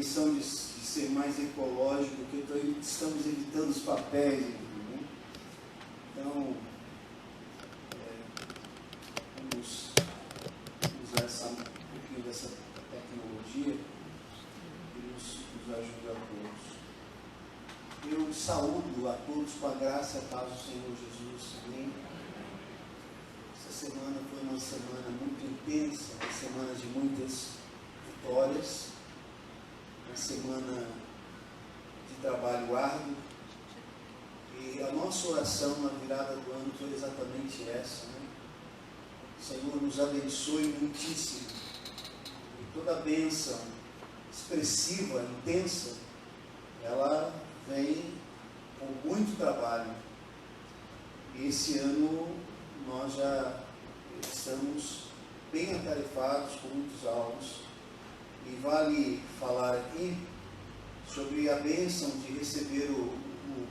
questão de ser mais ecológico, porque estamos evitando os papéis, né? Então, vamos usar um pouquinho dessa tecnologia que nos ajuda a todos. Eu saúdo a todos com a graça e a paz do Senhor Jesus. Amém? Essa semana foi uma semana muito intensa, uma semana de muitas vitórias, uma semana de trabalho árduo, e a nossa oração na virada do ano foi exatamente essa, né? O Senhor nos abençoe muitíssimo, e toda a bênção expressiva, intensa, ela vem com muito trabalho, e esse ano nós já estamos bem atarefados com muitos alvos, e vale falar aqui sobre a bênção de receber o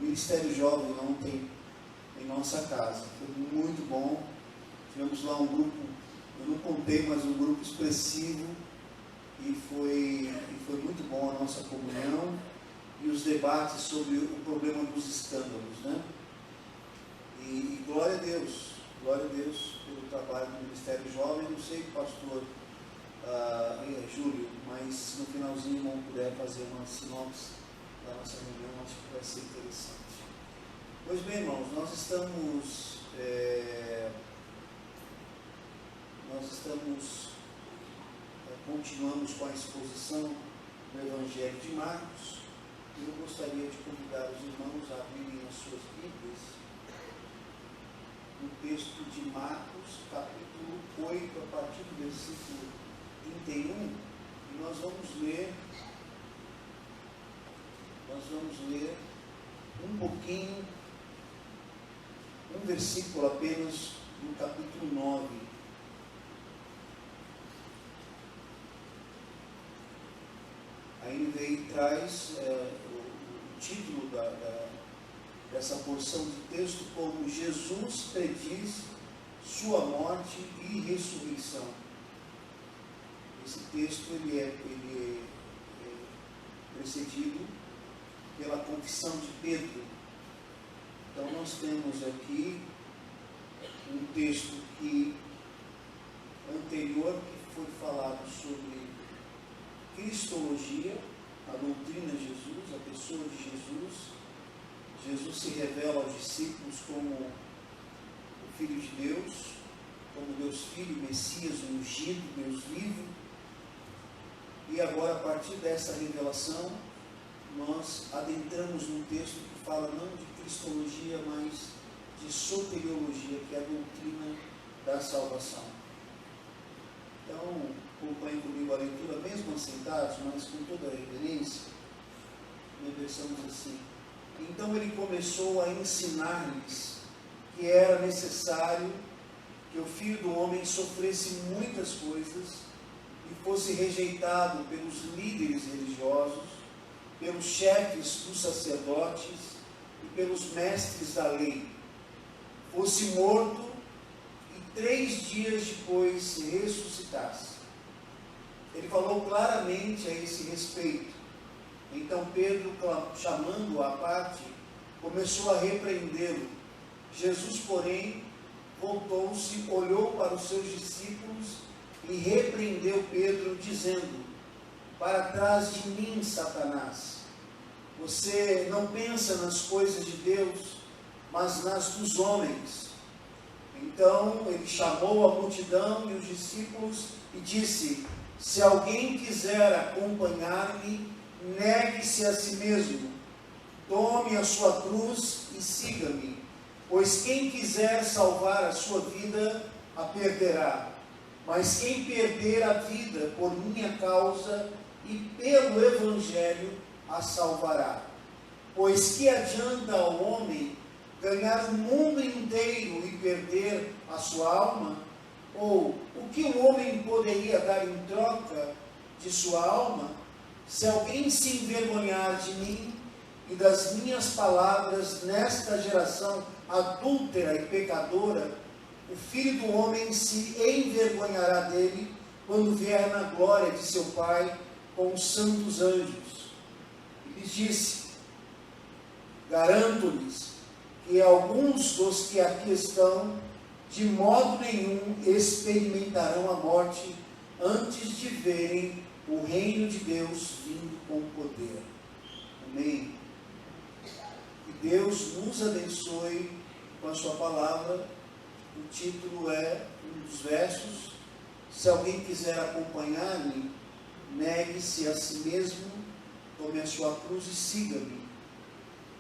Ministério Jovem ontem em nossa casa. Foi muito bom. Tivemos lá um grupo, eu não contei, mas um grupo expressivo, e foi muito bom a nossa comunhão e os debates sobre o problema dos escândalos, né? E glória a Deus pelo trabalho do Ministério Jovem. Não sei, pastor Júlio, mas se no finalzinho não puder fazer uma sinopse da nossa reunião, acho que vai ser interessante. Pois bem, irmãos, nós continuamos com a exposição do Evangelho de Marcos, e eu gostaria de convidar os irmãos a abrirem as suas Bíblias no texto de Marcos, capítulo 8, a partir do versículo 31, e nós vamos ler um pouquinho, um versículo apenas do capítulo 9. A NVI traz o título dessa porção de texto como Jesus prediz sua morte e ressurreição. Esse texto ele é precedido pela confissão de Pedro. Então nós temos aqui um texto anterior que foi falado sobre cristologia, a doutrina de Jesus, a pessoa de Jesus. Jesus se revela aos discípulos como o Filho de Deus, como Deus Filho, Messias, o ungido, Deus vivo. E agora, a partir dessa revelação, nós adentramos num texto que fala não de cristologia, mas de soteriologia, que é a doutrina da salvação. Então, acompanhem comigo a leitura, mesmo assentados, mas com toda a reverência. Versamos assim: então ele começou a ensinar-lhes que era necessário que o Filho do Homem sofresse muitas coisas e fosse rejeitado pelos líderes religiosos, pelos chefes dos sacerdotes e pelos mestres da lei, fosse morto e 3 dias depois ressuscitasse. Ele falou claramente a esse respeito. Então Pedro, chamando-o à parte, começou a repreendê-lo. Jesus, porém, voltou-se, olhou para os seus discípulos e repreendeu Pedro, dizendo: para trás de mim, Satanás, você não pensa nas coisas de Deus, mas nas dos homens. Então ele chamou a multidão e os discípulos e disse: se alguém quiser acompanhar-me, negue-se a si mesmo, tome a sua cruz e siga-me, pois quem quiser salvar a sua vida, a perderá, mas quem perder a vida por minha causa e pelo Evangelho, a salvará. Pois que adianta ao homem ganhar o mundo inteiro e perder a sua alma? Ou o que o homem poderia dar em troca de sua alma? Se alguém se envergonhar de mim e das minhas palavras nesta geração adúltera e pecadora, o Filho do Homem se envergonhará dele quando vier na glória de seu Pai com os santos anjos. E lhes disse: garanto-lhes que alguns dos que aqui estão, de modo nenhum experimentarão a morte antes de verem o reino de Deus vindo com poder. Amém. Que Deus nos abençoe com a sua palavra. O título é um dos versos. Se alguém quiser acompanhar-me, negue-se a si mesmo, tome a sua cruz e siga-me.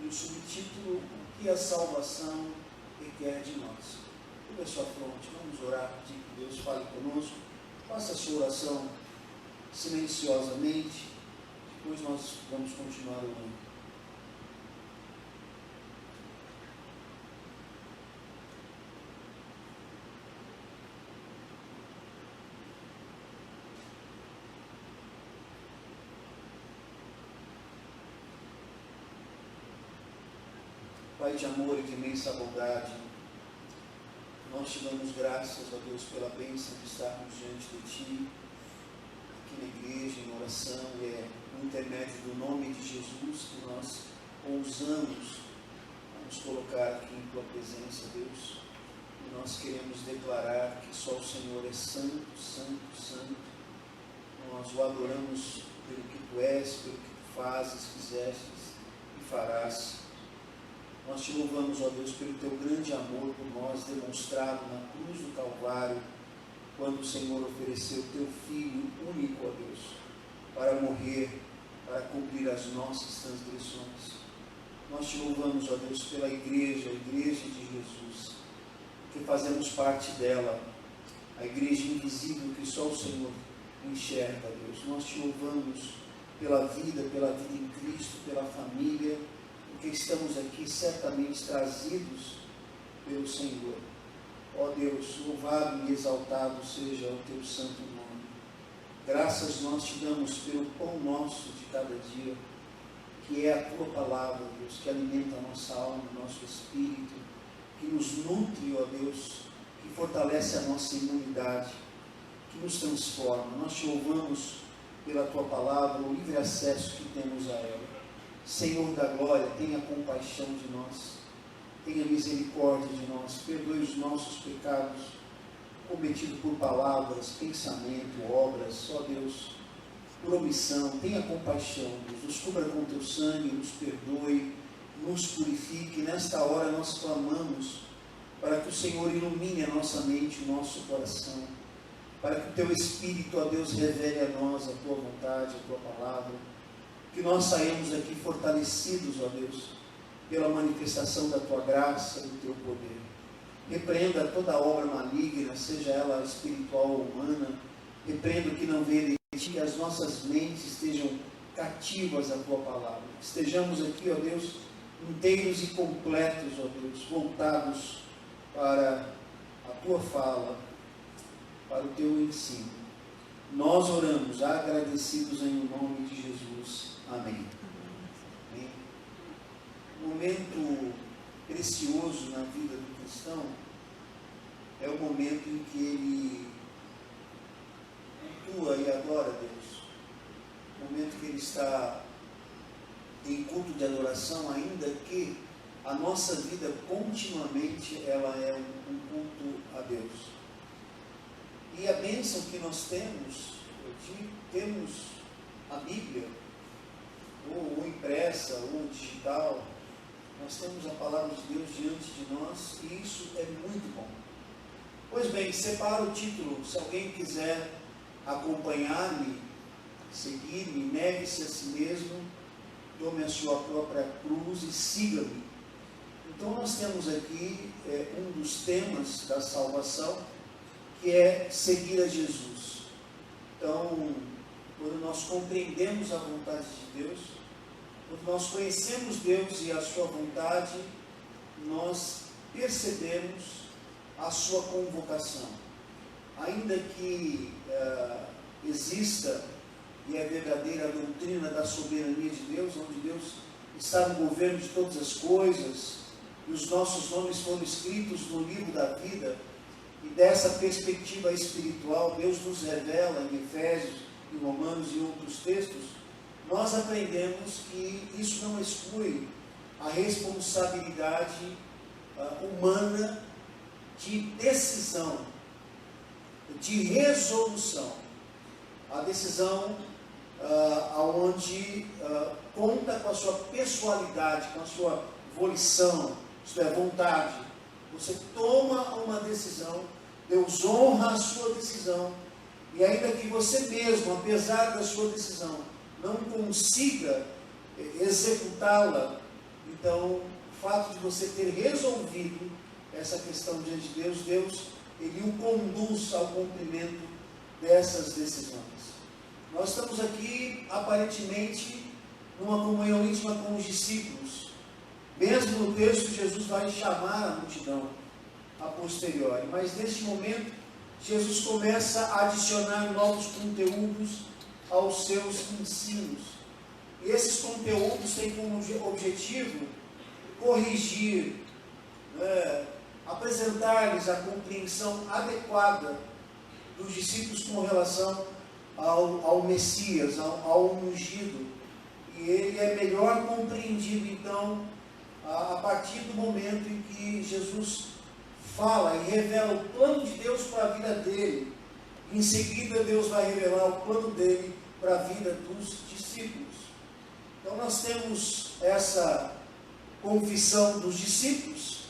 E o subtítulo: o que a salvação requer de nós. Curva a sua fronte, vamos orar, pedir que Deus fale conosco. Faça a sua oração silenciosamente, depois nós vamos continuar orando. Pai de amor e de imensa bondade, nós te damos graças, ó Deus, pela bênção de estarmos diante de Ti, aqui na igreja, em oração, e é no intermédio do nome de Jesus que nós ousamos nos colocar aqui em Tua presença, Deus. E nós queremos declarar que só o Senhor é santo, santo, santo. Nós o adoramos pelo que Tu és, pelo que Tu fazes, fizestes e farás. Nós te louvamos, ó Deus, pelo Teu grande amor por nós, demonstrado na cruz do Calvário, quando o Senhor ofereceu Teu Filho único, ó Deus, para morrer, para cumprir as nossas transgressões. Nós te louvamos, ó Deus, pela igreja, a igreja de Jesus, que fazemos parte dela, a igreja invisível que só o Senhor enxerga, Deus. Nós te louvamos pela vida em Cristo, pela família, porque estamos aqui certamente trazidos pelo Senhor. Ó Deus, louvado e exaltado seja o Teu santo nome. Graças nós te damos pelo pão nosso de cada dia, que é a Tua palavra, Deus, que alimenta a nossa alma, o nosso espírito, que nos nutre, ó Deus, que fortalece a nossa imunidade, que nos transforma. Nós te louvamos pela Tua palavra, o livre acesso que temos a ela. Senhor da glória, tenha compaixão de nós, tenha misericórdia de nós, perdoe os nossos pecados cometidos por palavras, pensamento, obras, ó Deus, por omissão. Tenha compaixão, Deus, nos cubra com Teu sangue, nos perdoe, nos purifique. Nesta hora nós clamamos para que o Senhor ilumine a nossa mente, o nosso coração, para que o Teu Espírito, ó Deus, revele a nós a Tua vontade, a Tua palavra, que nós saímos aqui fortalecidos, ó Deus, pela manifestação da Tua graça e do Teu poder. Repreenda toda obra maligna, seja ela espiritual ou humana. Repreenda o que não vem de Ti, que as nossas mentes estejam cativas à Tua palavra. Estejamos aqui, ó Deus, inteiros e completos, ó Deus, voltados para a Tua fala, para o Teu ensino. Nós oramos agradecidos em nome de Jesus. Amém. Amém. Um momento precioso na vida do cristão é o momento em que ele cultua e adora Deus. O momento que ele está em culto de adoração, ainda que a nossa vida continuamente ela é um culto a Deus. E a bênção que nós temos, temos a Bíblia, ou impressa, ou digital, nós temos a palavra de Deus diante de nós, e isso é muito bom. Pois bem, separa o título. Se alguém quiser acompanhar-me, seguir-me, negue-se a si mesmo, tome a sua própria cruz e siga-me. Então nós temos aqui um dos temas da salvação, que é seguir a Jesus. Então, quando nós compreendemos a vontade de Deus, quando nós conhecemos Deus e a sua vontade, nós percebemos a sua convocação. Ainda que exista, e é verdadeira a doutrina da soberania de Deus, onde Deus está no governo de todas as coisas, e os nossos nomes foram escritos no livro da vida, e dessa perspectiva espiritual, Deus nos revela em Efésios em Romanos e outros textos, nós aprendemos que isso não exclui a responsabilidade humana de decisão, de resolução. A decisão onde conta com a sua pessoalidade, com a sua volição, isto é, vontade. Você toma uma decisão, Deus honra a sua decisão, e ainda que você mesmo, apesar da sua decisão, não consiga executá-la, então o fato de você ter resolvido essa questão diante de Deus, Deus, Ele o conduz ao cumprimento dessas decisões. Nós estamos aqui, aparentemente, numa comunhão íntima com os discípulos. Mesmo no texto, Jesus vai chamar a multidão a posteriori, mas neste momento, Jesus começa a adicionar novos conteúdos aos seus ensinos. E esses conteúdos têm como objetivo corrigir, apresentar-lhes a compreensão adequada dos discípulos com relação ao Messias, ao ungido. E ele é melhor compreendido, então, a partir do momento em que Jesus fala e revela o plano de Deus para a vida dele. Em seguida, Deus vai revelar o plano dele para a vida dos discípulos. Então, nós temos essa confissão dos discípulos,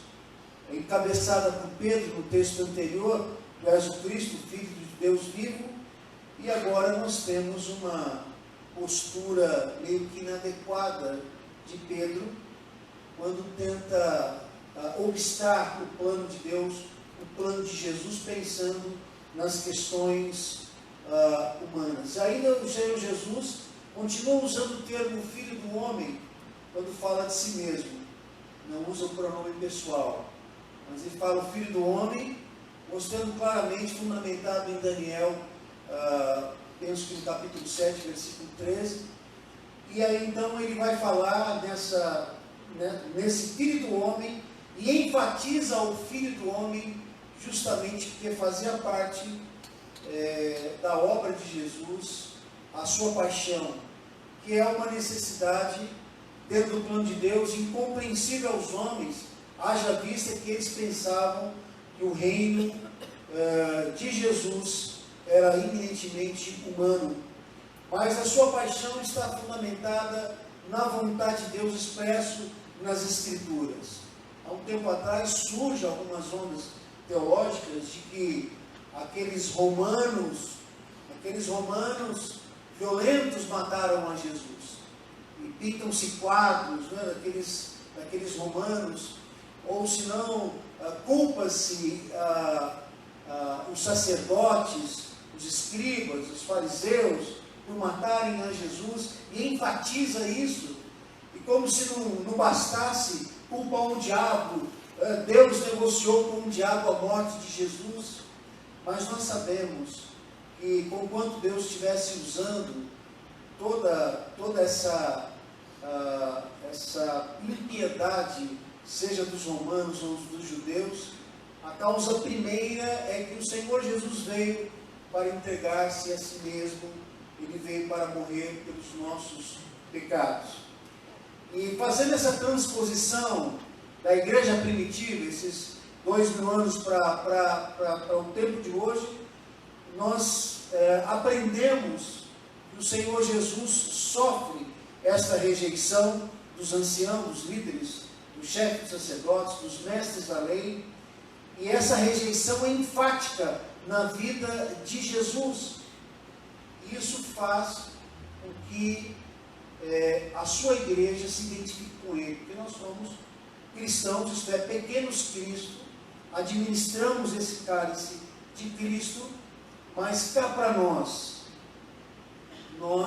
encabeçada por Pedro no texto anterior: Tu és o Cristo, Filho de Deus vivo. E agora nós temos uma postura meio que inadequada de Pedro, quando tenta obstar o plano de Deus, o plano de Jesus, pensando nas questões humanas. Ainda o Senhor Jesus continua usando o termo Filho do Homem, quando fala de si mesmo. Não usa o pronome pessoal, mas ele fala o Filho do Homem, mostrando claramente, fundamentado em Daniel, penso que no capítulo 7, versículo 13, e aí então ele vai falar nesse Filho do Homem, e enfatiza o Filho do Homem justamente porque fazia parte da obra de Jesus, a sua paixão, que é uma necessidade dentro do plano de Deus, incompreensível aos homens, haja vista que eles pensavam que o reino de Jesus era eminentemente humano. Mas a sua paixão está fundamentada na vontade de Deus expresso nas Escrituras. Há um tempo atrás surgem algumas ondas teológicas de que aqueles romanos violentos mataram a Jesus. E pintam-se quadros daqueles romanos, ou se não, culpa-se os sacerdotes, os escribas, os fariseus, por matarem a Jesus, e enfatiza isso, e como se não bastasse, culpa o diabo. Deus negociou com o diabo a morte de Jesus, mas nós sabemos que, conquanto Deus estivesse usando toda essa impiedade, seja dos romanos ou dos judeus, a causa primeira é que o Senhor Jesus veio para entregar-se a si mesmo. Ele veio para morrer pelos nossos pecados. E fazendo essa transposição da igreja primitiva, esses 2000 anos para o tempo de hoje, nós aprendemos que o Senhor Jesus sofre esta rejeição dos anciãos, dos líderes, dos chefes dos sacerdotes, dos mestres da lei, e essa rejeição é enfática na vida de Jesus. Isso faz com que a sua igreja se identifique com ele, porque nós somos cristãos, isto é, pequenos Cristo, administramos esse cálice de Cristo, mas cá para nós não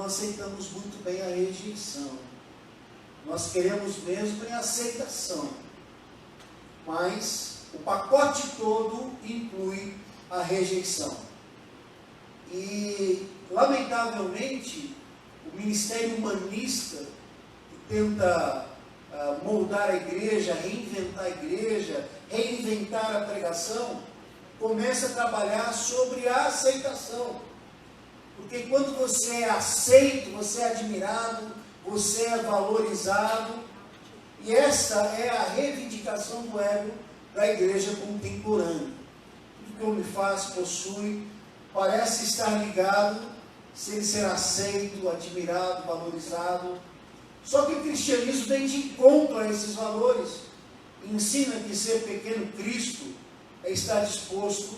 aceitamos muito bem a rejeição. Nós queremos mesmo a aceitação, mas o pacote todo inclui a rejeição. E, lamentavelmente, o ministério humanista, que tenta moldar a igreja, reinventar a pregação, começa a trabalhar sobre a aceitação. Porque quando você é aceito, você é admirado, você é valorizado, e essa é a reivindicação do ego da igreja contemporânea. Tudo que o homem faz, possui, parece estar ligado, se ele ser aceito, admirado, valorizado. Só que o cristianismo vem de encontro a esses valores. Ensina que ser pequeno Cristo é estar disposto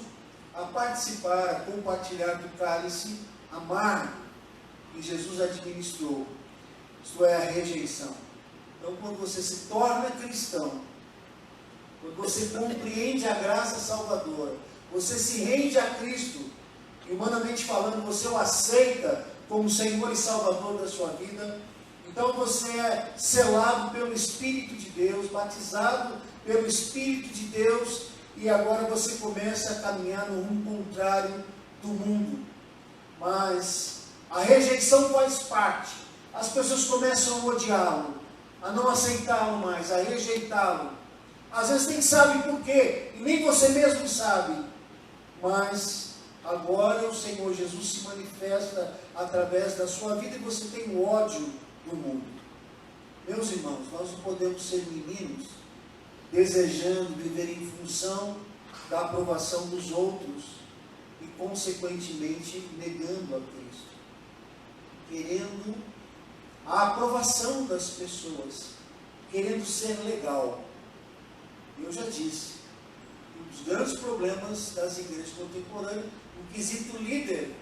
a participar, a compartilhar do cálice amargo que Jesus administrou, isto é, a rejeição. Então, quando você se torna cristão, quando você compreende a graça salvadora, você se rende a Cristo, e humanamente falando, você o aceita como Senhor e Salvador da sua vida, então você é selado pelo Espírito de Deus, batizado pelo Espírito de Deus, e agora você começa a caminhar no rumo contrário do mundo. Mas a rejeição faz parte. As pessoas começam a odiá-lo, a não aceitá-lo mais, a rejeitá-lo. Às vezes nem sabe por quê, e nem você mesmo sabe. Mas agora o Senhor Jesus se manifesta através da sua vida e você tem o ódio do mundo. Meus irmãos, nós não podemos ser meninos desejando viver em função da aprovação dos outros e, consequentemente, negando a Cristo, querendo a aprovação das pessoas, querendo ser legal. Eu já disse, um dos grandes problemas das igrejas contemporâneas, no quesito líder,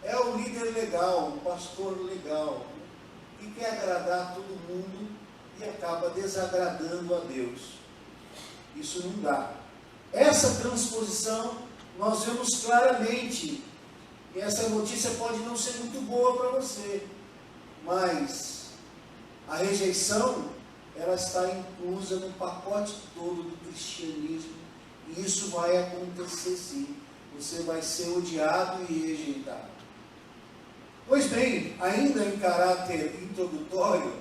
é o líder legal, o pastor legal, que quer agradar todo mundo e acaba desagradando a Deus. Isso não dá. Essa transposição nós vemos claramente, e essa notícia pode não ser muito boa para você, mas a rejeição, ela está inclusa no pacote todo do cristianismo, e isso vai acontecer sim. Você vai ser odiado e rejeitado. Pois bem, ainda em caráter introdutório,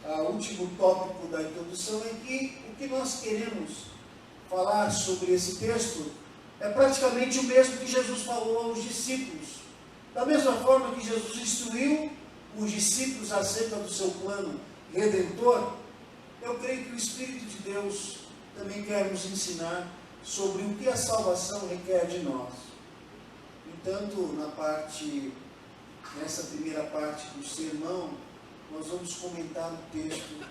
o último tópico da introdução é que o que nós queremos falar sobre esse texto é praticamente o mesmo que Jesus falou aos discípulos. Da mesma forma que Jesus instruiu os discípulos acerca do seu plano redentor, eu creio que o Espírito de Deus também quer nos ensinar sobre o que a salvação requer de nós. Entanto, nessa primeira parte do sermão, nós vamos comentar o texto,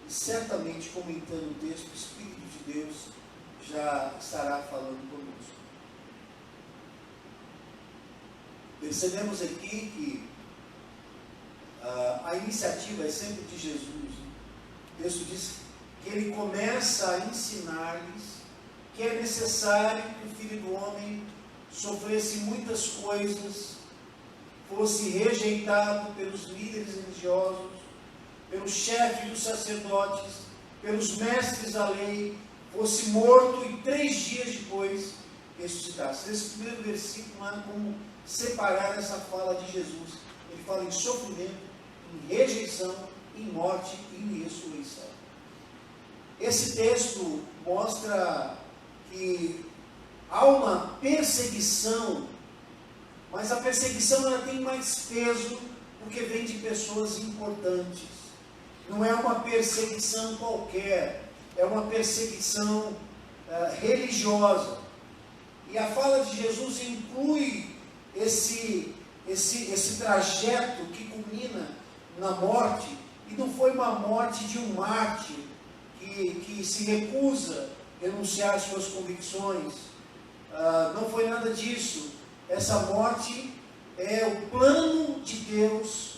e certamente comentando o texto, o Espírito de Deus já estará falando conosco. Percebemos aqui que a iniciativa é sempre de Jesus. O texto diz que ele começa a ensinar-lhes que é necessário que o Filho do Homem sofresse muitas coisas, fosse rejeitado pelos líderes religiosos, pelos chefes dos sacerdotes, pelos mestres da lei, fosse morto e 3 dias depois ressuscitasse. Esse primeiro versículo não há como separar essa fala de Jesus. Ele fala em sofrimento, em rejeição, em morte e em ressurreição. Esse texto mostra que há uma perseguição, mas a perseguição ela tem mais peso porque vem de pessoas importantes. Não é uma perseguição qualquer, é uma perseguição religiosa. E a fala de Jesus inclui esse trajeto que culmina na morte, e não foi uma morte de um mártir que se recusa a renunciar às suas convicções. Não foi nada disso. Essa morte é o plano de Deus,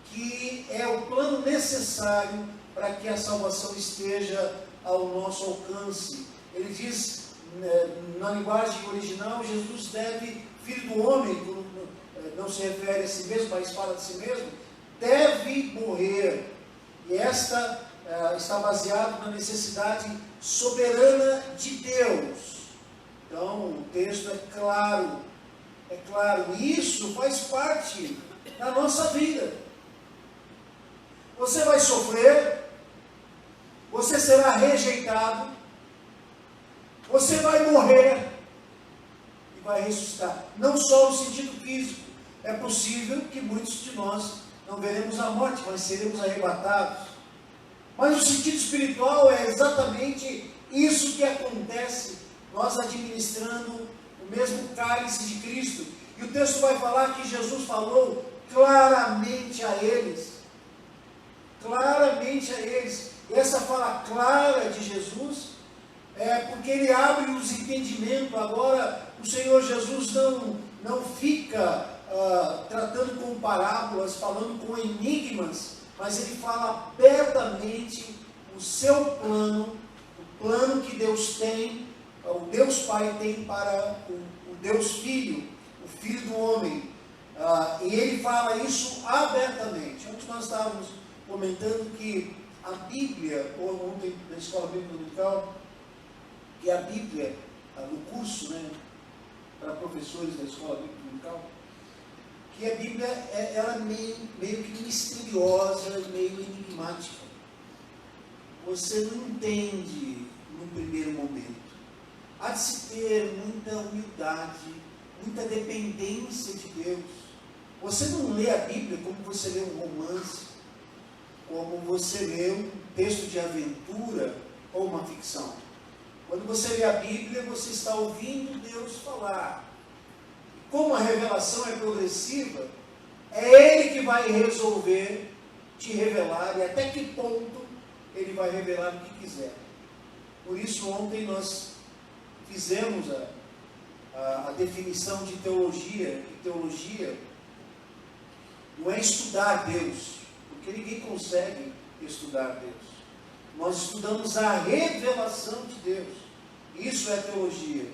que é o plano necessário para que a salvação esteja ao nosso alcance. Ele diz, na linguagem original, Jesus Filho do Homem, não se refere a si mesmo, mas fala de si mesmo, deve morrer. E esta está baseado na necessidade soberana de Deus. Então, o texto é claro, e isso faz parte da nossa vida. Você vai sofrer, você será rejeitado, você vai morrer e vai ressuscitar. Não só no sentido físico, é possível que muitos de nós não veremos a morte, mas seremos arrebatados. Mas o sentido espiritual é exatamente isso que acontece, nós administrando o mesmo cálice de Cristo. E o texto vai falar que Jesus falou claramente a eles. Claramente a eles. E essa fala clara de Jesus é porque ele abre os entendimentos. Agora, o Senhor Jesus não fica tratando com parábolas, falando com enigmas, mas ele fala abertamente o seu plano, o plano que Deus tem, o Deus Pai tem para o Deus Filho, o Filho do Homem. E ele fala isso abertamente. Ontem nós estávamos comentando que a Bíblia, ou ontem na Escola Bíblica Dominical, que a Bíblia, no curso, né, para professores da Escola Bíblica Dominical, que a Bíblia ela é meio que misteriosa, meio enigmática. Você não entende no primeiro momento. Há de se ter muita humildade, muita dependência de Deus. Você não lê a Bíblia como você lê um romance, como você lê um texto de aventura ou uma ficção. Quando você lê a Bíblia, você está ouvindo Deus falar. Como a revelação é progressiva, é Ele que vai resolver te revelar, e até que ponto Ele vai revelar o que quiser. Por isso, ontem nós fizemos a definição de teologia, e teologia não é estudar Deus, porque ninguém consegue estudar Deus. Nós estudamos a revelação de Deus. Isso é teologia.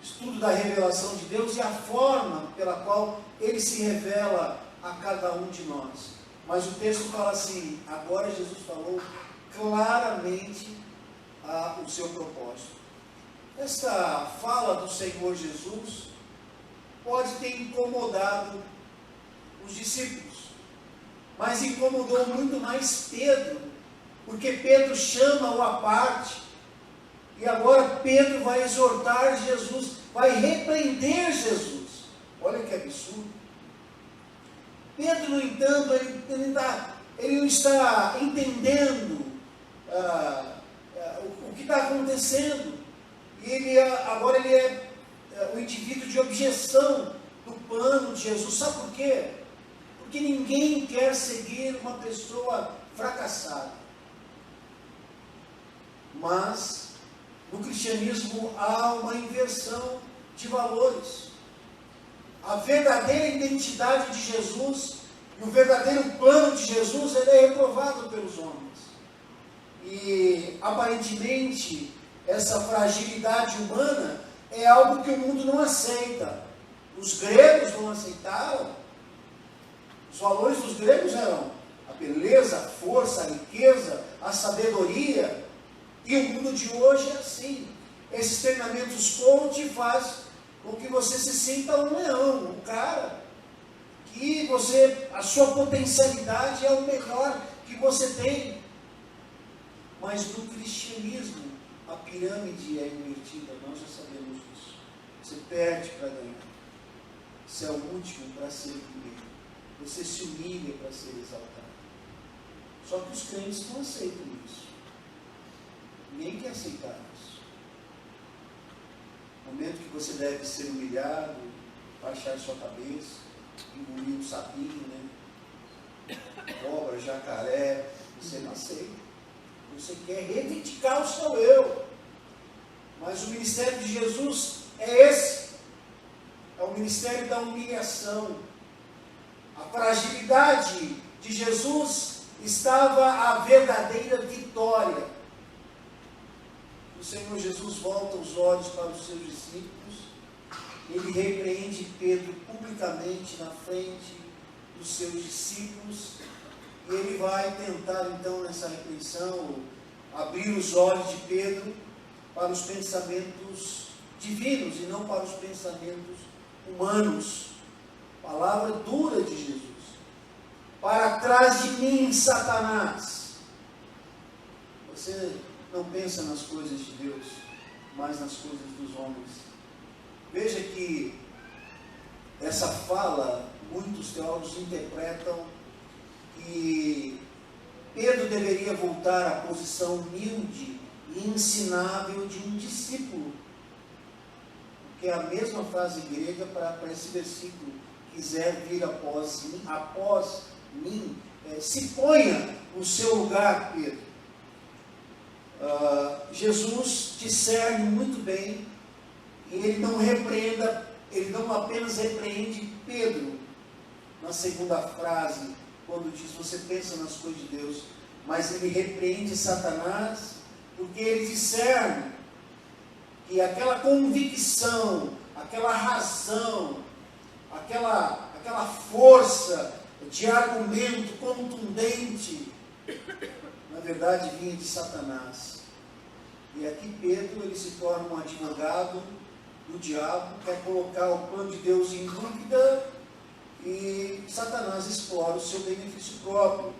Estudo da revelação de Deus e a forma pela qual Ele se revela a cada um de nós. Mas o texto fala assim, agora Jesus falou claramente o seu propósito. Esta fala do Senhor Jesus pode ter incomodado os discípulos, mas incomodou muito mais Pedro, porque Pedro chama-o à parte, e agora Pedro vai exortar Jesus, vai repreender Jesus. Olha que absurdo. Pedro, no entanto, ele não está entendendo o que está acontecendo, e agora ele é o indivíduo de objeção do plano de Jesus. Sabe por quê? Porque ninguém quer seguir uma pessoa fracassada. Mas no cristianismo há uma inversão de valores. A verdadeira identidade de Jesus e o verdadeiro plano de Jesus, ele é reprovado pelos homens. E aparentemente essa fragilidade humana é algo que o mundo não aceita. Os gregos não aceitaram. Os valores dos gregos eram a beleza, a força, a riqueza, a sabedoria. E o mundo de hoje é assim. Esses treinamentos coach faz com que você se sinta um leão, um cara, que a sua potencialidade é o melhor que você tem. Mas no cristianismo, a pirâmide é invertida, nós já sabemos disso. Você perde para ganhar. Você é o último para ser o primeiro. Você se humilha para ser exaltado. Só que os crentes não aceitam isso. Ninguém quer aceitar isso. No momento que você deve ser humilhado, baixar sua cabeça, engolir um sapinho, né? Cobra, jacaré, você não aceita. Você quer reivindicar o seu eu. Mas o ministério de Jesus é esse. É o ministério da humilhação. A fragilidade de Jesus estava a verdadeira vitória. O Senhor Jesus volta os olhos para os seus discípulos. Ele repreende Pedro publicamente na frente dos seus discípulos. E ele vai tentar então nessa repreensão abrir os olhos de Pedro para os pensamentos divinos e não para os pensamentos humanos. Palavra dura de Jesus. Para trás de mim, Satanás. Você não pensa nas coisas de Deus, mas nas coisas dos homens. Veja que essa fala, muitos teólogos interpretam que Pedro deveria voltar à posição humilde e ensinável de um discípulo, que é a mesma frase grega para esse versículo: quiser vir após mim, se ponha no seu lugar, Pedro. Jesus discerne muito bem, e ele não apenas repreende Pedro na segunda frase, quando diz você pensa nas coisas de Deus, mas ele repreende Satanás, porque ele discerne que aquela convicção, aquela razão, aquela força de argumento contundente, na verdade vinha de Satanás. E aqui Pedro, ele se torna um advogado do diabo, quer colocar o plano de Deus em dúvida, e Satanás explora o seu benefício próprio.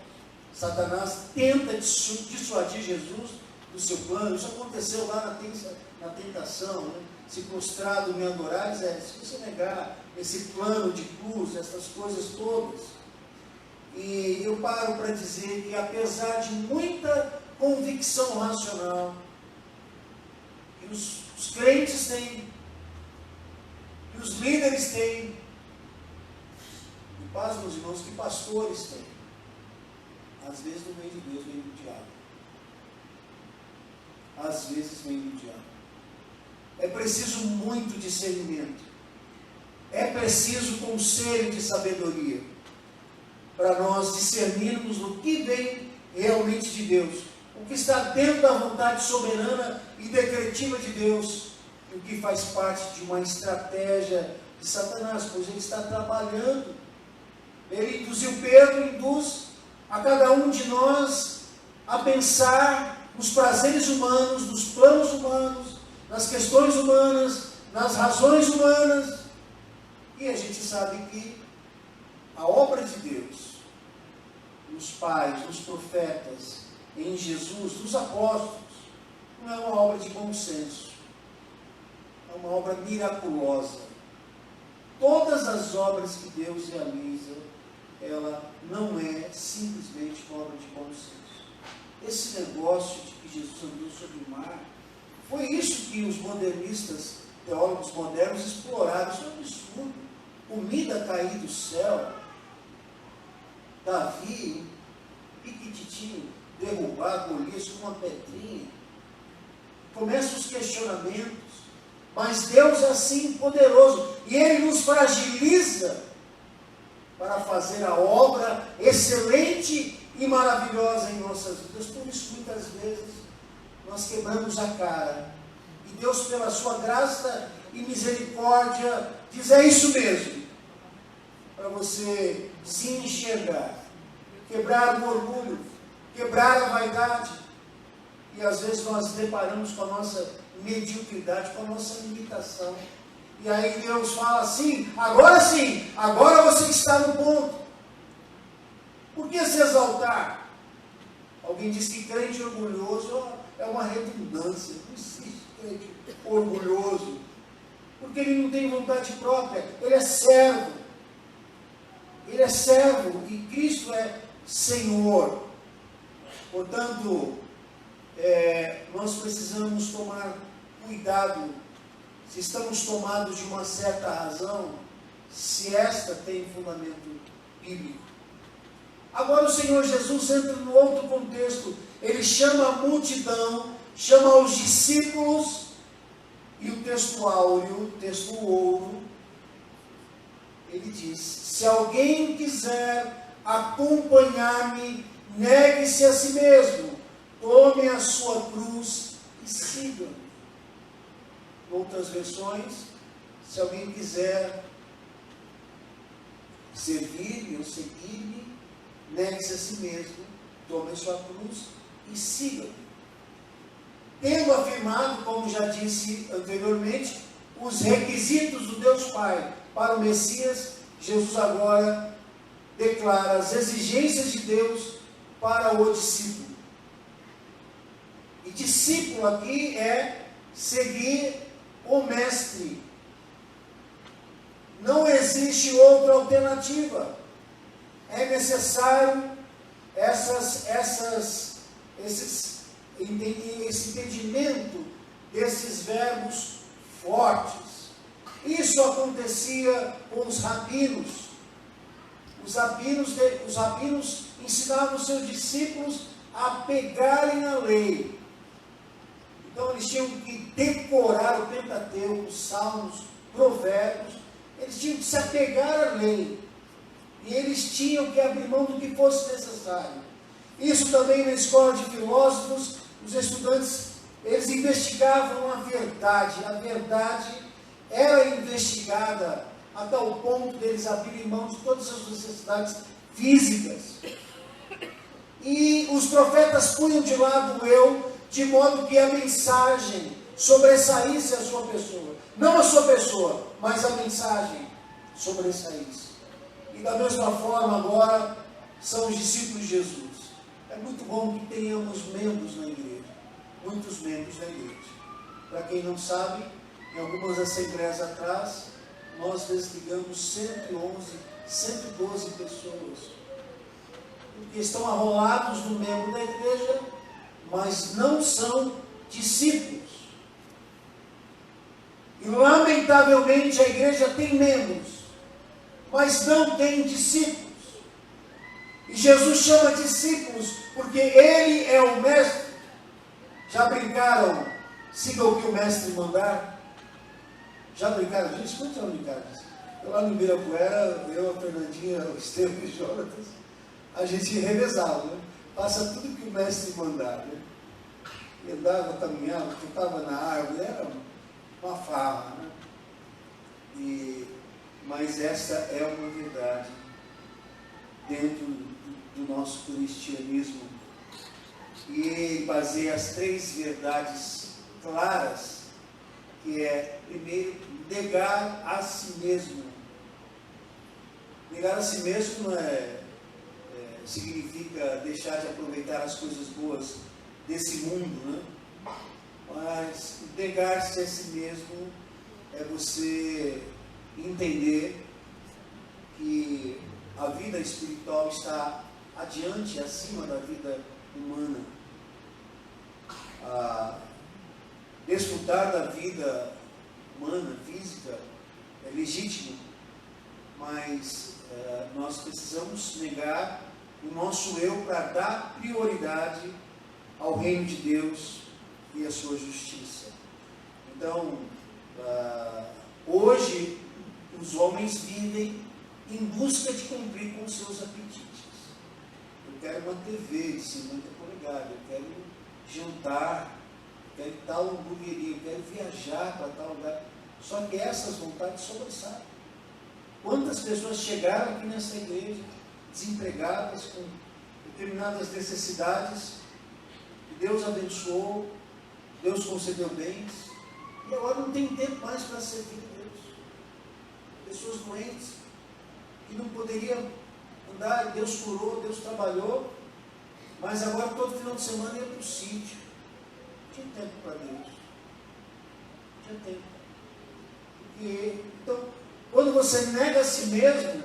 Satanás tenta dissuadir Jesus do seu plano. Isso aconteceu lá na tentação, né? Se prostrado me adorares, se você negar esse plano de cruz, essas coisas todas. E eu paro para dizer que, apesar de muita convicção racional que os crentes têm, que os líderes têm, e paz, meus irmãos, que pastores têm, às vezes não vem de Deus, vem do diabo. Às vezes vem do diabo. É preciso muito discernimento. É preciso conselho de sabedoria para nós discernirmos o que vem realmente de Deus, o que está dentro da vontade soberana e decretiva de Deus, e o que faz parte de uma estratégia de Satanás, pois ele está trabalhando. Ele induziu Pedro, induz a cada um de nós a pensar nos prazeres humanos, nos planos humanos, nas questões humanas, nas razões humanas. E a gente sabe que a obra de Deus, nos pais, nos profetas, em Jesus, nos apóstolos, não é uma obra de bom senso, é uma obra miraculosa. Todas as obras que Deus realiza, ela não é simplesmente uma obra de bom senso. Esse negócio de que Jesus andou sobre o mar, foi isso que os modernistas, teólogos modernos, exploraram. Isso é um absurdo. Comida cair do céu, Davi, piquititinho, derrubar Golias com uma pedrinha. Começam os questionamentos, mas Deus é assim poderoso, e Ele nos fragiliza para fazer a obra excelente e maravilhosa em nossas vidas. Por isso, muitas vezes, nós quebramos a cara, e Deus, pela sua graça e misericórdia, diz: é isso mesmo, para você se enxergar, quebrar o orgulho, quebrar a vaidade. E às vezes nós deparamos com a nossa mediocridade, com a nossa limitação, e aí Deus fala assim: agora você está no ponto. Por que se exaltar? Alguém diz que crente orgulhoso é uma redundância. Não existe crente orgulhoso, porque ele não tem vontade própria, ele é servo. Ele é servo e Cristo é Senhor. Portanto, nós precisamos tomar cuidado se estamos tomados de uma certa razão, se esta tem fundamento bíblico. Agora o Senhor Jesus entra no outro contexto. Ele chama a multidão, chama os discípulos, e o texto áureo, o texto ouro, ele diz: se alguém quiser acompanhar-me, negue-se a si mesmo, tome a sua cruz e siga-me. Em outras versões, se alguém quiser servir-me ou seguir-me, negue-se a si mesmo, tome a sua cruz e siga-me. Tendo afirmado, como já disse anteriormente, os requisitos do Deus Pai para o Messias, Jesus agora declara as exigências de Deus para o discípulo. E discípulo aqui é seguir o mestre. Não existe outra alternativa. É necessário esse entendimento desses verbos fortes. Isso acontecia com os rabinos. Os rabinos ensinavam os seus discípulos a pegarem a lei. Então eles tinham que decorar o Pentateuco, os Salmos, Provérbios. Eles tinham que se apegar à lei. E eles tinham que abrir mão do que fosse necessário. Isso também na escola de filósofos, os estudantes, eles investigavam a verdade. A verdade era investigada a tal ponto deles abrirem mão de todas as necessidades físicas. E os profetas punham de lado o eu, de modo que a mensagem sobressaísse a sua pessoa. Não a sua pessoa, mas a mensagem sobressaísse. E da mesma forma agora são os discípulos de Jesus. É muito bom que tenhamos membros na igreja. Muitos membros na igreja. Para quem não sabe, em algumas assembleias atrás, nós desligamos 112 pessoas. Porque estão arrolados no membro da igreja, mas não são discípulos. E lamentavelmente a igreja tem membros, mas não tem discípulos. E Jesus chama discípulos porque Ele é o mestre. Já brincaram, siga o que o mestre mandar? Já brincaram disso? Quantos já brincaram disso? Eu lá no Ibirapuera, eu, a Fernandinha, o Estevam e o Jonatas, a gente revezava, né? Faça tudo que o mestre mandar, né? E andava, caminhava, ficava na árvore, era uma farra, né? Mas essa é uma verdade dentro do nosso cristianismo. E ele baseia as 3 verdades claras, que é, primeiro, negar a si mesmo. Negar a si mesmo significa deixar de aproveitar as coisas boas desse mundo, né? Mas negar-se a si mesmo é você entender que a vida espiritual está adiante, acima da vida humana. Desfrutar da vida humana, física, é legítimo, mas nós precisamos negar o nosso eu para dar prioridade ao reino de Deus e à sua justiça. Então, hoje, os homens vivem em busca de cumprir com seus apetites. Eu quero uma TV de 50 polegadas, eu quero jantar, eu quero tal hamburgueria, eu quero viajar para tal lugar. Só que essas vontades sobressaem. Quantas pessoas chegaram aqui nessa igreja, desempregadas, com determinadas necessidades, e Deus abençoou, Deus concedeu bens, e agora não tem tempo mais para servir a Deus. Pessoas doentes, que não poderiam andar, Deus curou, Deus trabalhou, mas agora todo final de semana ia para o sítio. Não tinha tempo para Deus. Não tinha tempo. Então, quando você nega a si mesmo,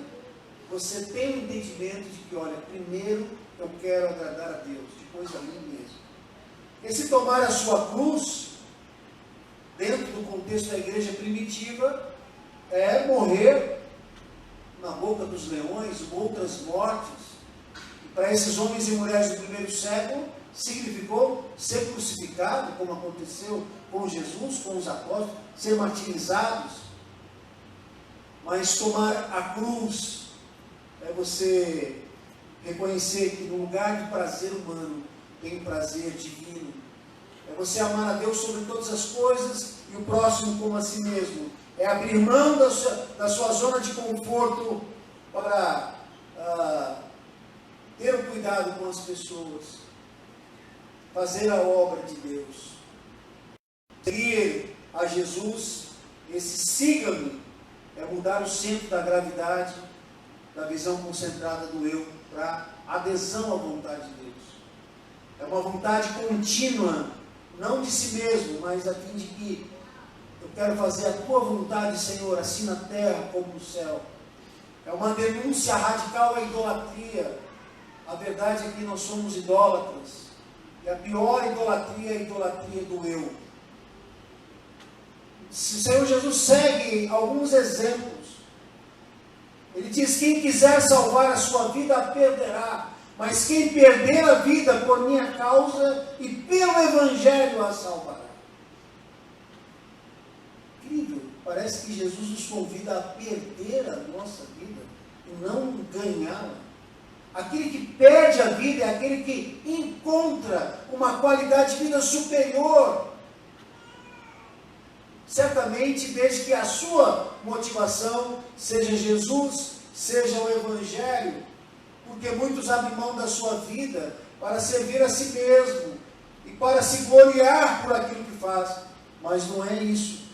você tem o entendimento de que, olha, primeiro eu quero agradar a Deus, depois a mim mesmo. E se tomar a sua cruz, dentro do contexto da igreja primitiva, é morrer na boca dos leões, outras mortes. E para esses homens e mulheres do primeiro século, significou ser crucificado, como aconteceu com Jesus, com os apóstolos, ser martirizados. Mas tomar a cruz é você reconhecer que no lugar de prazer humano tem prazer divino. É você amar a Deus sobre todas as coisas e o próximo como a si mesmo. É abrir mão da sua zona de conforto para ter o cuidado com as pessoas, fazer a obra de Deus, seguir a Jesus. Esse siga-me é mudar o centro da gravidade, da visão concentrada do eu, para adesão à vontade de Deus. É uma vontade contínua, não de si mesmo, mas a fim de que Eu quero fazer a tua vontade, Senhor, assim na terra como no céu. É uma denúncia radical à idolatria. A verdade é que nós somos idólatras. E a pior idolatria é a idolatria do eu. Se o Senhor Jesus segue alguns exemplos, ele diz: quem quiser salvar a sua vida a perderá, mas quem perder a vida por minha causa e pelo Evangelho a salvará. Incrível, parece que Jesus nos convida a perder a nossa vida e não ganhá-la. Aquele que perde a vida é aquele que encontra uma qualidade de vida superior. Certamente, desde que a sua motivação seja Jesus, seja o Evangelho, porque muitos abrem mão da sua vida para servir a si mesmo e para se gloriar por aquilo que faz, mas não é isso.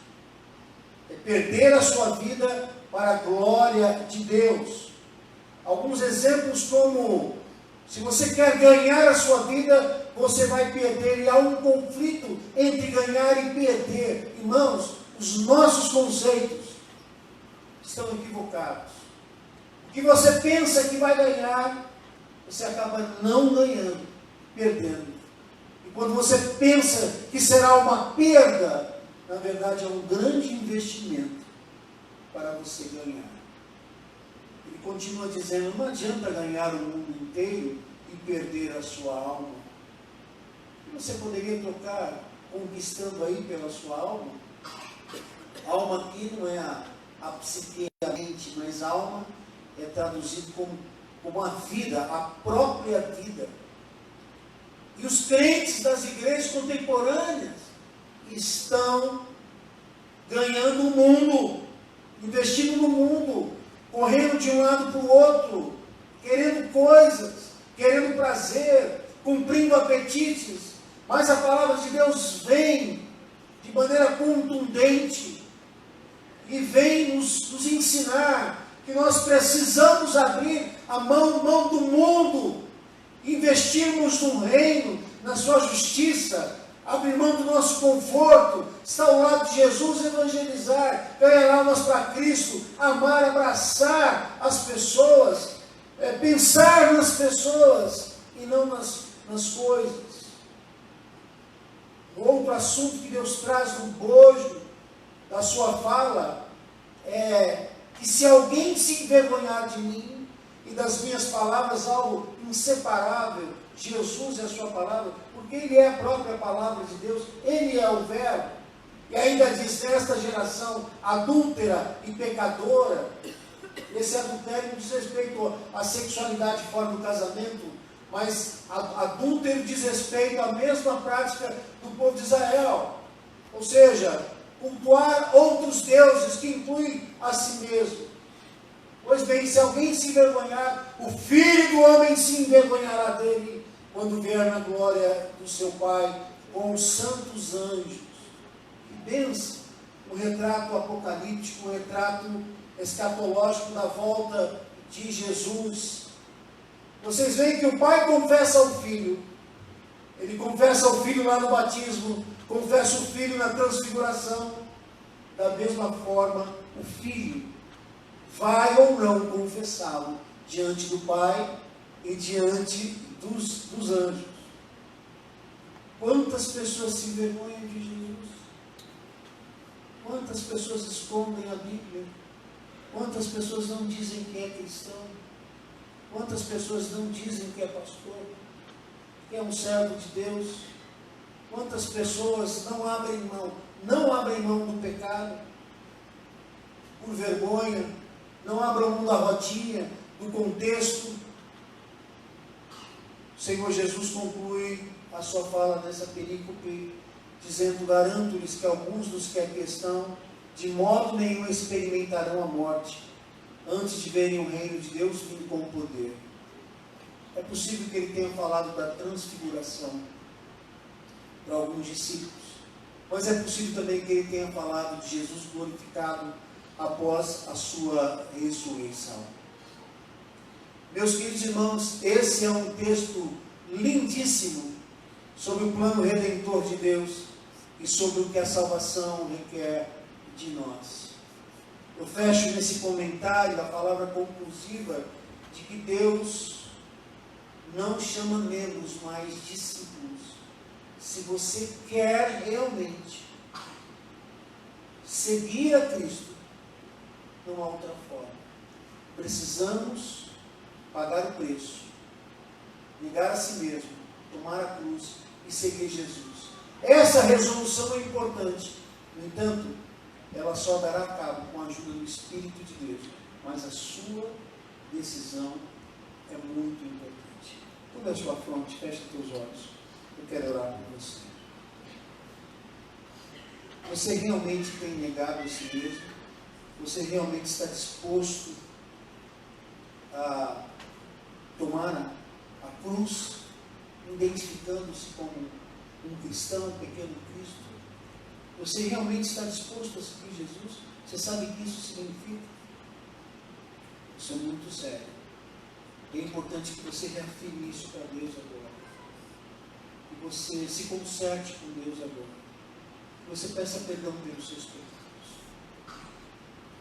É perder a sua vida para a glória de Deus. Alguns exemplos como: se você quer ganhar a sua vida, você vai perder, e há um conflito entre ganhar e perder. Irmãos, os nossos conceitos estão equivocados. O que você pensa que vai ganhar, você acaba não ganhando, perdendo. E quando você pensa que será uma perda, na verdade é um grande investimento para você ganhar. Ele continua dizendo: não adianta ganhar o mundo inteiro e perder a sua alma. Você poderia trocar conquistando aí pela sua alma? Alma aqui não é a psique, a mente, mas alma é traduzido como a vida, a própria vida. E os crentes das igrejas contemporâneas estão ganhando o mundo, investindo no mundo, correndo de um lado para o outro, querendo coisas, querendo prazer, cumprindo apetites. Mas a palavra de Deus vem de maneira contundente e vem nos ensinar que nós precisamos abrir a mão do mundo, investirmos no reino, na sua justiça, abrir mão do nosso conforto, estar ao lado de Jesus, evangelizar, ganhar almas para Cristo, amar, abraçar as pessoas, pensar nas pessoas e não nas coisas. Outro assunto que Deus traz no bojo da sua fala é que se alguém se envergonhar de mim e das minhas palavras, algo inseparável, Jesus é a sua palavra, porque Ele é a própria palavra de Deus, Ele é o Verbo. E ainda diz: nesta geração adúltera e pecadora. Esse adultério diz respeito à sexualidade fora do casamento, mas adúltero diz respeito à mesma prática do povo de Israel. Ou seja, cultuar outros deuses, que inclui a si mesmo. Pois bem, se alguém se envergonhar, o Filho do Homem se envergonhará dele, quando vier na glória do seu Pai, com os santos anjos. Que bênção! Um retrato apocalíptico, um retrato escatológico da volta de Jesus. Vocês veem que o Pai confessa ao Filho. Ele confessa ao Filho lá no batismo, confessa o Filho na transfiguração. Da mesma forma, o Filho vai ou não confessá-lo diante do Pai e diante dos anjos. Quantas pessoas se envergonham de Jesus? Quantas pessoas escondem a Bíblia? Quantas pessoas não dizem que é cristão? Quantas pessoas não dizem que é pastor, que é um servo de Deus? Quantas pessoas não abrem mão do pecado, por vergonha, não abrem mão da rodinha, do contexto? O Senhor Jesus conclui a sua fala nessa perícope, dizendo: garanto-lhes que alguns dos que aqui estão, de modo nenhum experimentarão a morte, antes de verem o reino de Deus vindo com poder. É possível que ele tenha falado da transfiguração para alguns discípulos, mas é possível também que ele tenha falado de Jesus glorificado após a sua ressurreição. Meus queridos irmãos, esse é um texto lindíssimo sobre o plano redentor de Deus. e sobre o que a salvação requer de nós. Eu fecho nesse comentário da palavra conclusiva de que Deus não chama membros, mas discípulos. Se você quer realmente seguir a Cristo, não há outra forma. Precisamos pagar o preço, negar a si mesmo, tomar a cruz e seguir Jesus. Essa resolução é importante. No entanto, ela só dará cabo com a ajuda do Espírito de Deus. Mas a sua decisão é muito importante. Toda a sua fronte, fecha teus olhos. Eu quero orar por você. Você realmente tem negado a si mesmo? Você realmente está disposto a tomar a cruz, identificando-se como um cristão, um pequeno Cristo? Você realmente está disposto a seguir Jesus? Você sabe o que isso significa? Isso é muito sério. É importante que você reafirme isso para Deus agora. Que você se conserte com Deus agora. Que você peça perdão pelos seus pecados.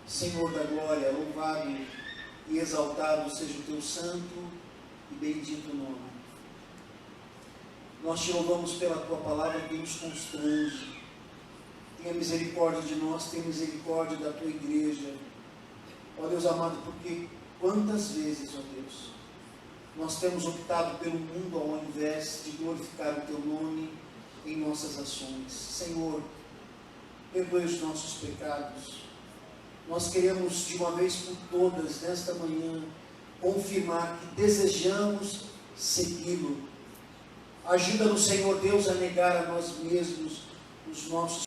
Senhor da glória, louvado e exaltado seja o teu santo e bendito nome. Nós te louvamos pela tua palavra que nos constrange. Tenha misericórdia de nós, tenha misericórdia da tua igreja. Ó Deus amado, porque quantas vezes, ó Deus, nós temos optado pelo mundo ao invés de glorificar o teu nome em nossas ações. Senhor, perdoe os nossos pecados. Nós queremos de uma vez por todas, nesta manhã, confirmar que desejamos segui-lo. Ajuda-nos, Senhor Deus, a negar a nós mesmos os nossos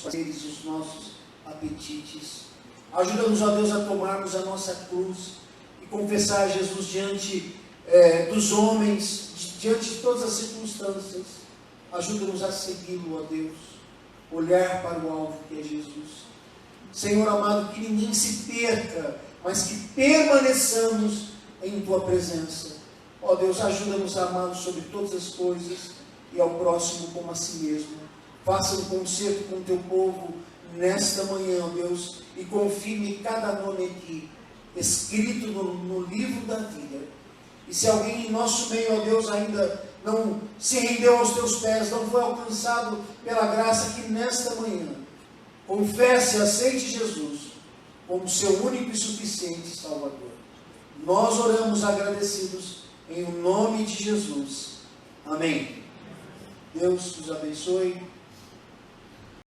prazeres, os nossos apetites. Ajuda-nos, ó Deus, a tomarmos a nossa cruz e confessar Jesus diante dos homens, diante de todas as circunstâncias. Ajuda-nos a segui-lo, ó Deus, olhar para o alvo que é Jesus. Senhor amado, que ninguém se perca, mas que permaneçamos em tua presença. Ó Deus, ajuda-nos a amá-lo sobre todas as coisas e ao próximo como a si mesmo. Faça um concerto com o teu povo nesta manhã, ó Deus, e confirme cada nome aqui, escrito no livro da vida. E se alguém em nosso meio, ó Deus, ainda não se rendeu aos teus pés, não foi alcançado pela graça, que nesta manhã confesse e aceite Jesus como seu único e suficiente Salvador. Nós oramos agradecidos em nome de Jesus. Amém. Deus os abençoe.